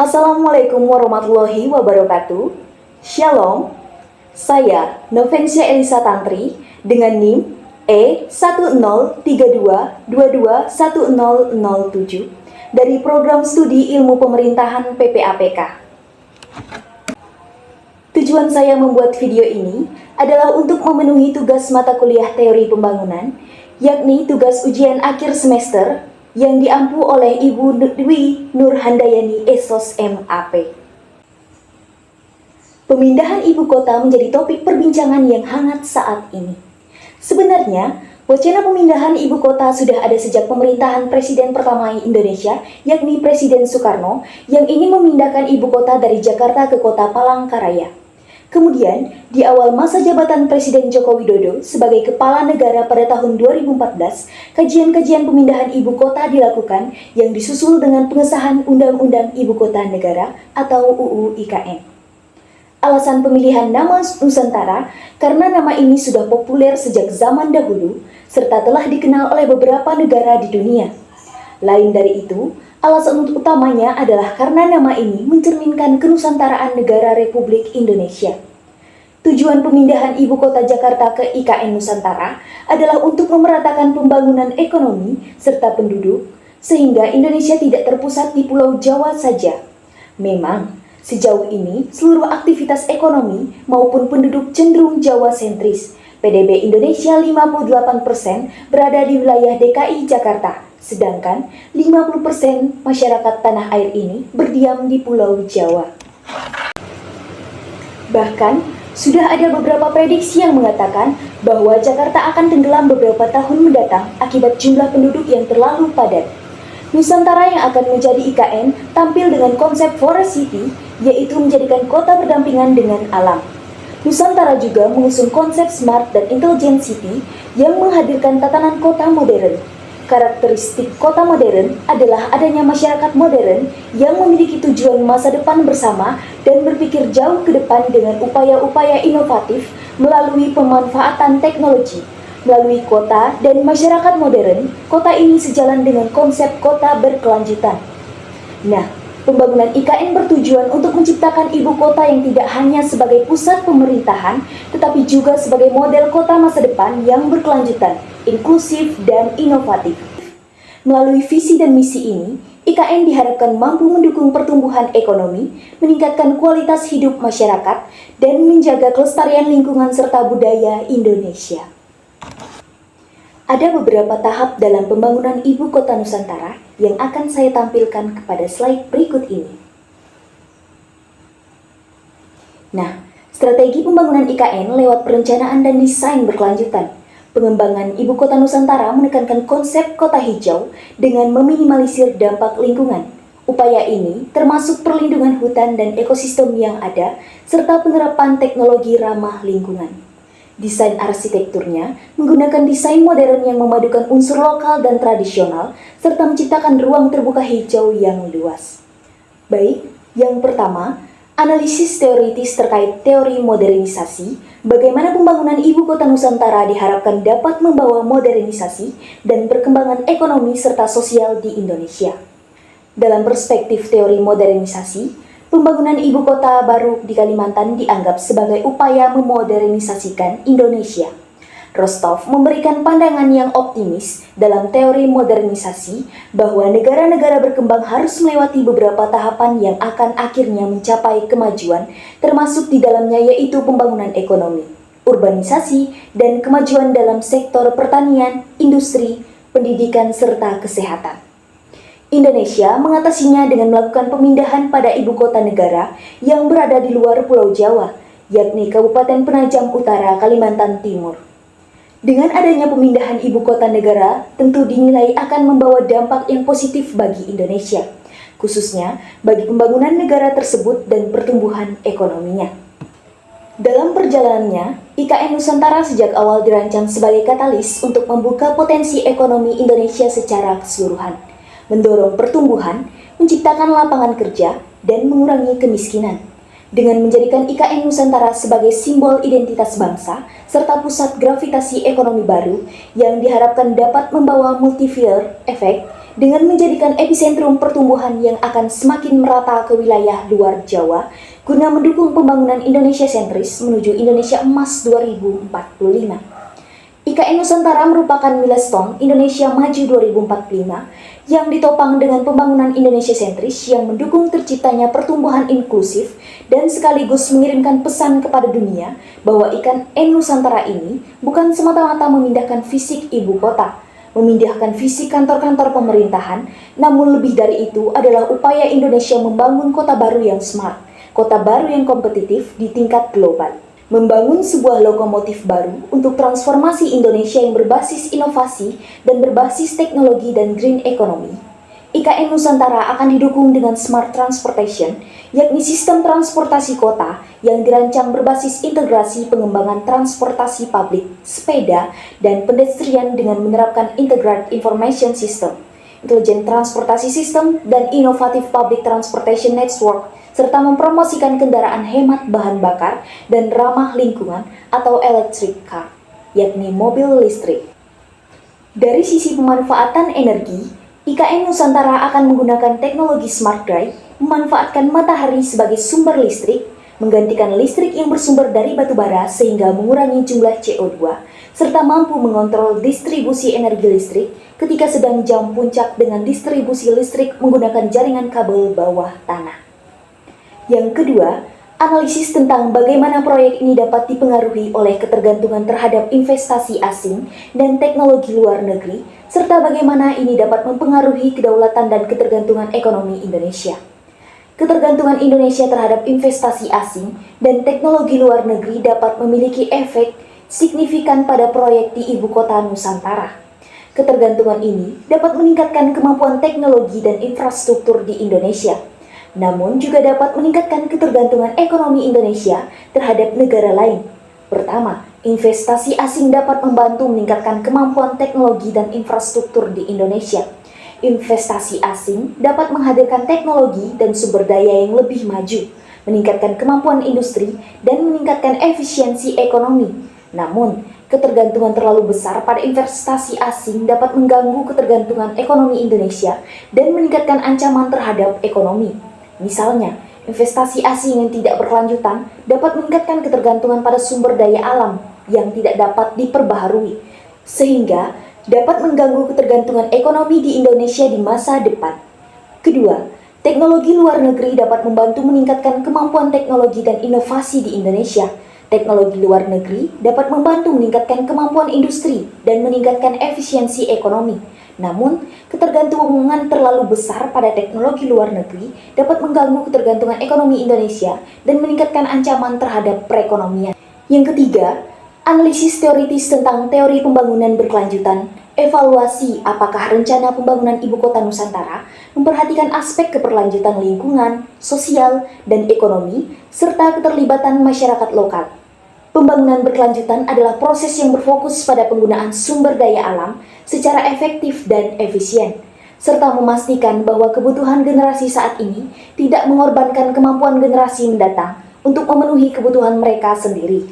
Assalamualaikum warahmatullahi wabarakatuh. Shalom. Saya Novencia Elisa Tantri dengan NIM E1032221007 dari Program Studi Ilmu Pemerintahan PPAPK. Tujuan saya membuat video ini adalah untuk memenuhi tugas mata kuliah teori pembangunan, yakni tugas ujian akhir semester yang diampu oleh Ibu Dwi Nurhandayani Esos MAP. Pemindahan ibu kota menjadi topik perbincangan yang hangat saat ini. Sebenarnya, wacana pemindahan ibu kota sudah ada sejak pemerintahan Presiden pertama Indonesia, yakni Presiden Soekarno, yang ingin memindahkan ibu kota dari Jakarta ke kota Palangkaraya. Kemudian, di awal masa jabatan Presiden Joko Widodo sebagai kepala negara pada tahun 2014, kajian-kajian pemindahan ibu kota dilakukan yang disusul dengan pengesahan Undang-Undang Ibu Kota Negara atau UU IKN. Alasan pemilihan nama Nusantara karena nama ini sudah populer sejak zaman dahulu serta telah dikenal oleh beberapa negara di dunia. Lain dari itu, alasan utamanya adalah karena nama ini mencerminkan kenusantaraan negara Republik Indonesia. Tujuan pemindahan ibu kota Jakarta ke IKN Nusantara adalah untuk memeratakan pembangunan ekonomi serta penduduk, sehingga Indonesia tidak terpusat di Pulau Jawa saja. Memang, sejauh ini seluruh aktivitas ekonomi maupun penduduk cenderung Jawa sentris. PDB Indonesia 58% berada di wilayah DKI Jakarta, sedangkan 50% masyarakat tanah air ini berdiam di Pulau Jawa. Bahkan, sudah ada beberapa prediksi yang mengatakan bahwa Jakarta akan tenggelam beberapa tahun mendatang akibat jumlah penduduk yang terlalu padat. Nusantara yang akan menjadi IKN tampil dengan konsep Forest City, yaitu menjadikan kota berdampingan dengan alam. Nusantara juga mengusung konsep Smart dan Intelligent City yang menghadirkan tatanan kota modern. Karakteristik kota modern adalah adanya masyarakat modern yang memiliki tujuan masa depan bersama dan berpikir jauh ke depan dengan upaya-upaya inovatif melalui pemanfaatan teknologi. Melalui kota dan masyarakat modern, kota ini sejalan dengan konsep kota berkelanjutan. Nah, pembangunan IKN bertujuan untuk menciptakan ibu kota yang tidak hanya sebagai pusat pemerintahan, tetapi juga sebagai model kota masa depan yang berkelanjutan, inklusif, dan inovatif. Melalui visi dan misi ini, IKN diharapkan mampu mendukung pertumbuhan ekonomi, meningkatkan kualitas hidup masyarakat, dan menjaga kelestarian lingkungan serta budaya Indonesia. Ada beberapa tahap dalam pembangunan ibu kota Nusantara yang akan saya tampilkan kepada slide berikut ini. Nah, strategi pembangunan IKN lewat perencanaan dan desain berkelanjutan. Pengembangan ibu kota Nusantara menekankan konsep kota hijau dengan meminimalisir dampak lingkungan. Upaya ini termasuk perlindungan hutan dan ekosistem yang ada, serta penerapan teknologi ramah lingkungan. Desain arsitekturnya menggunakan desain modern yang memadukan unsur lokal dan tradisional, serta menciptakan ruang terbuka hijau yang luas. Baik, yang pertama, analisis teoritis terkait teori modernisasi, bagaimana pembangunan ibu kota Nusantara diharapkan dapat membawa modernisasi dan perkembangan ekonomi serta sosial di Indonesia. Dalam perspektif teori modernisasi, pembangunan ibu kota baru di Kalimantan dianggap sebagai upaya memodernisasikan Indonesia. Rostov memberikan pandangan yang optimis dalam teori modernisasi bahwa negara-negara berkembang harus melewati beberapa tahapan yang akan akhirnya mencapai kemajuan, termasuk di dalamnya yaitu pembangunan ekonomi, urbanisasi, dan kemajuan dalam sektor pertanian, industri, pendidikan, serta kesehatan. Indonesia mengatasinya dengan melakukan pemindahan pada ibu kota negara yang berada di luar Pulau Jawa, yakni Kabupaten Penajam Utara, Kalimantan Timur. Dengan adanya pemindahan ibu kota negara, tentu dinilai akan membawa dampak yang positif bagi Indonesia, khususnya bagi pembangunan negara tersebut dan pertumbuhan ekonominya. Dalam perjalanannya, IKN Nusantara sejak awal dirancang sebagai katalis untuk membuka potensi ekonomi Indonesia secara keseluruhan, mendorong pertumbuhan, menciptakan lapangan kerja, dan mengurangi kemiskinan. Dengan menjadikan IKN Nusantara sebagai simbol identitas bangsa, serta pusat gravitasi ekonomi baru yang diharapkan dapat membawa multiplier efek dengan menjadikan epicentrum pertumbuhan yang akan semakin merata ke wilayah luar Jawa guna mendukung pembangunan Indonesia sentris menuju Indonesia Emas 2045. IKN Nusantara merupakan milestone Indonesia Maju 2045 yang ditopang dengan pembangunan Indonesia sentris yang mendukung terciptanya pertumbuhan inklusif dan sekaligus mengirimkan pesan kepada dunia bahwa IKN Nusantara ini bukan semata-mata memindahkan fisik ibu kota, memindahkan fisik kantor-kantor pemerintahan, namun lebih dari itu adalah upaya Indonesia membangun kota baru yang smart, kota baru yang kompetitif di tingkat global. Membangun sebuah lokomotif baru untuk transformasi Indonesia yang berbasis inovasi dan berbasis teknologi dan green economy. IKN Nusantara akan didukung dengan Smart Transportation, yakni sistem transportasi kota yang dirancang berbasis integrasi pengembangan transportasi publik, sepeda, dan pedestrian dengan menerapkan Integrated Information System, Intelligent Transportasi System, dan Innovative Public Transportation Network, serta mempromosikan kendaraan hemat bahan bakar dan ramah lingkungan atau electric car, yakni mobil listrik. Dari sisi pemanfaatan energi, IKN Nusantara akan menggunakan teknologi smart grid, memanfaatkan matahari sebagai sumber listrik, menggantikan listrik yang bersumber dari batu bara sehingga mengurangi jumlah CO2, serta mampu mengontrol distribusi energi listrik ketika sedang jam puncak dengan distribusi listrik menggunakan jaringan kabel bawah tanah. Yang kedua, analisis tentang bagaimana proyek ini dapat dipengaruhi oleh ketergantungan terhadap investasi asing dan teknologi luar negeri, serta bagaimana ini dapat mempengaruhi kedaulatan dan ketergantungan ekonomi Indonesia. Ketergantungan Indonesia terhadap investasi asing dan teknologi luar negeri dapat memiliki efek signifikan pada proyek di Ibu Kota Nusantara. Ketergantungan ini dapat meningkatkan kemampuan teknologi dan infrastruktur di Indonesia, namun juga dapat meningkatkan ketergantungan ekonomi Indonesia terhadap negara lain. Pertama, investasi asing dapat membantu meningkatkan kemampuan teknologi dan infrastruktur di Indonesia. Investasi asing dapat menghadirkan teknologi dan sumber daya yang lebih maju, meningkatkan kemampuan industri, dan meningkatkan efisiensi ekonomi. Namun, ketergantungan terlalu besar pada investasi asing dapat mengganggu ketergantungan ekonomi Indonesia dan meningkatkan ancaman terhadap ekonomi. Misalnya, investasi asing yang tidak berkelanjutan dapat meningkatkan ketergantungan pada sumber daya alam yang tidak dapat diperbaharui, sehingga dapat mengganggu ketergantungan ekonomi di Indonesia di masa depan. Kedua, teknologi luar negeri dapat membantu meningkatkan kemampuan teknologi dan inovasi di Indonesia. Teknologi luar negeri dapat membantu meningkatkan kemampuan industri dan meningkatkan efisiensi ekonomi. Namun, ketergantungan terlalu besar pada teknologi luar negeri dapat mengganggu ketergantungan ekonomi Indonesia dan meningkatkan ancaman terhadap perekonomian. Yang ketiga, analisis teoritis tentang teori pembangunan berkelanjutan, evaluasi apakah rencana pembangunan Ibu Kota Nusantara memperhatikan aspek keberlanjutan lingkungan, sosial, dan ekonomi, serta keterlibatan masyarakat lokal. Pembangunan berkelanjutan adalah proses yang berfokus pada penggunaan sumber daya alam secara efektif dan efisien, serta memastikan bahwa kebutuhan generasi saat ini tidak mengorbankan kemampuan generasi mendatang untuk memenuhi kebutuhan mereka sendiri.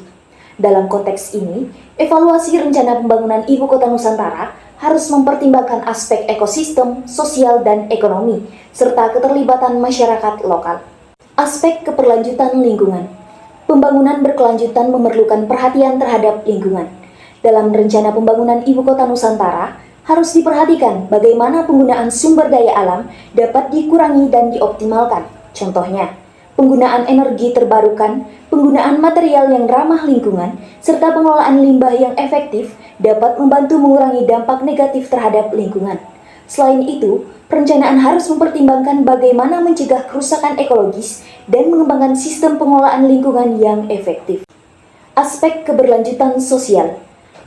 Dalam konteks ini, evaluasi rencana pembangunan Ibu Kota Nusantara harus mempertimbangkan aspek ekosistem, sosial, dan ekonomi, serta keterlibatan masyarakat lokal. Aspek keberlanjutan lingkungan. Pembangunan berkelanjutan memerlukan perhatian terhadap lingkungan. Dalam rencana pembangunan Ibu Kota Nusantara, harus diperhatikan bagaimana penggunaan sumber daya alam dapat dikurangi dan dioptimalkan. Contohnya, penggunaan energi terbarukan, penggunaan material yang ramah lingkungan, serta pengelolaan limbah yang efektif dapat membantu mengurangi dampak negatif terhadap lingkungan. Selain itu, perencanaan harus mempertimbangkan bagaimana mencegah kerusakan ekologis dan mengembangkan sistem pengelolaan lingkungan yang efektif. Aspek keberlanjutan sosial.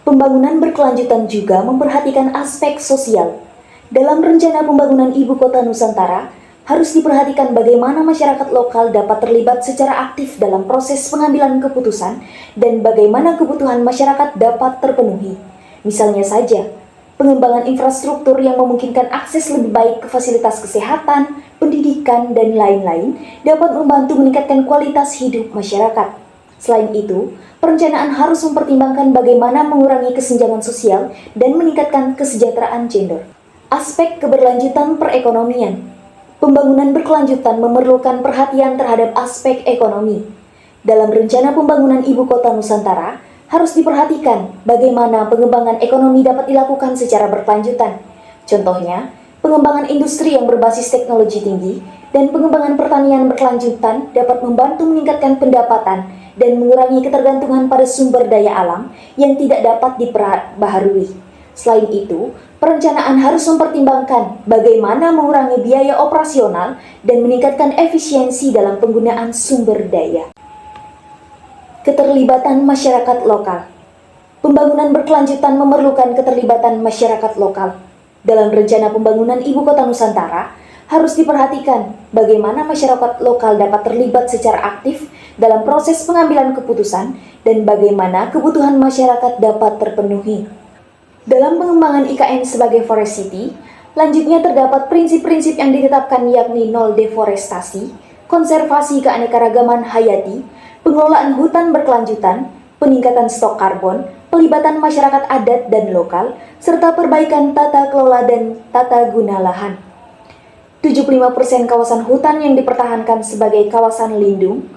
Pembangunan berkelanjutan juga memperhatikan aspek sosial. Dalam rencana pembangunan Ibu Kota Nusantara, harus diperhatikan bagaimana masyarakat lokal dapat terlibat secara aktif dalam proses pengambilan keputusan dan bagaimana kebutuhan masyarakat dapat terpenuhi. Misalnya saja, pengembangan infrastruktur yang memungkinkan akses lebih baik ke fasilitas kesehatan, pendidikan, dan lain-lain dapat membantu meningkatkan kualitas hidup masyarakat. Selain itu, perencanaan harus mempertimbangkan bagaimana mengurangi kesenjangan sosial dan meningkatkan kesejahteraan gender. Aspek keberlanjutan perekonomian. Pembangunan berkelanjutan memerlukan perhatian terhadap aspek ekonomi. Dalam rencana pembangunan ibu kota Nusantara, harus diperhatikan bagaimana pengembangan ekonomi dapat dilakukan secara berkelanjutan. Contohnya, pengembangan industri yang berbasis teknologi tinggi dan pengembangan pertanian berkelanjutan dapat membantu meningkatkan pendapatan dan mengurangi ketergantungan pada sumber daya alam yang tidak dapat diperbaharui. Selain itu, perencanaan harus mempertimbangkan bagaimana mengurangi biaya operasional dan meningkatkan efisiensi dalam penggunaan sumber daya. Keterlibatan masyarakat lokal. Pembangunan berkelanjutan memerlukan keterlibatan masyarakat lokal. Dalam rencana pembangunan ibu kota Nusantara, harus diperhatikan bagaimana masyarakat lokal dapat terlibat secara aktif dalam proses pengambilan keputusan dan bagaimana kebutuhan masyarakat dapat terpenuhi. Dalam pengembangan IKN sebagai Forest City, lanjutnya terdapat prinsip-prinsip yang ditetapkan yakni nol deforestasi, konservasi keanekaragaman hayati, pengelolaan hutan berkelanjutan, peningkatan stok karbon, pelibatan masyarakat adat dan lokal, serta perbaikan tata kelola dan tata guna lahan. 75% kawasan hutan yang dipertahankan sebagai kawasan lindung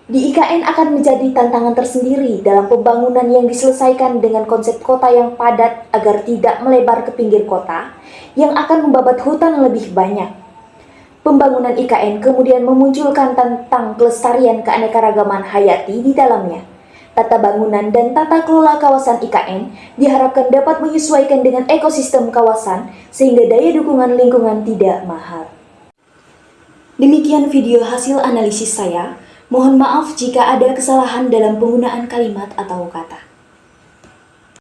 di IKN akan menjadi tantangan tersendiri dalam pembangunan yang diselesaikan dengan konsep kota yang padat agar tidak melebar ke pinggir kota yang akan membabat hutan lebih banyak. Pembangunan IKN kemudian memunculkan tentang kelestarian keanekaragaman hayati di dalamnya. Tata bangunan dan tata kelola kawasan IKN diharapkan dapat menyesuaikan dengan ekosistem kawasan sehingga daya dukungan lingkungan tidak mahal. Demikian video hasil analisis saya. Mohon maaf jika ada kesalahan dalam penggunaan kalimat atau kata.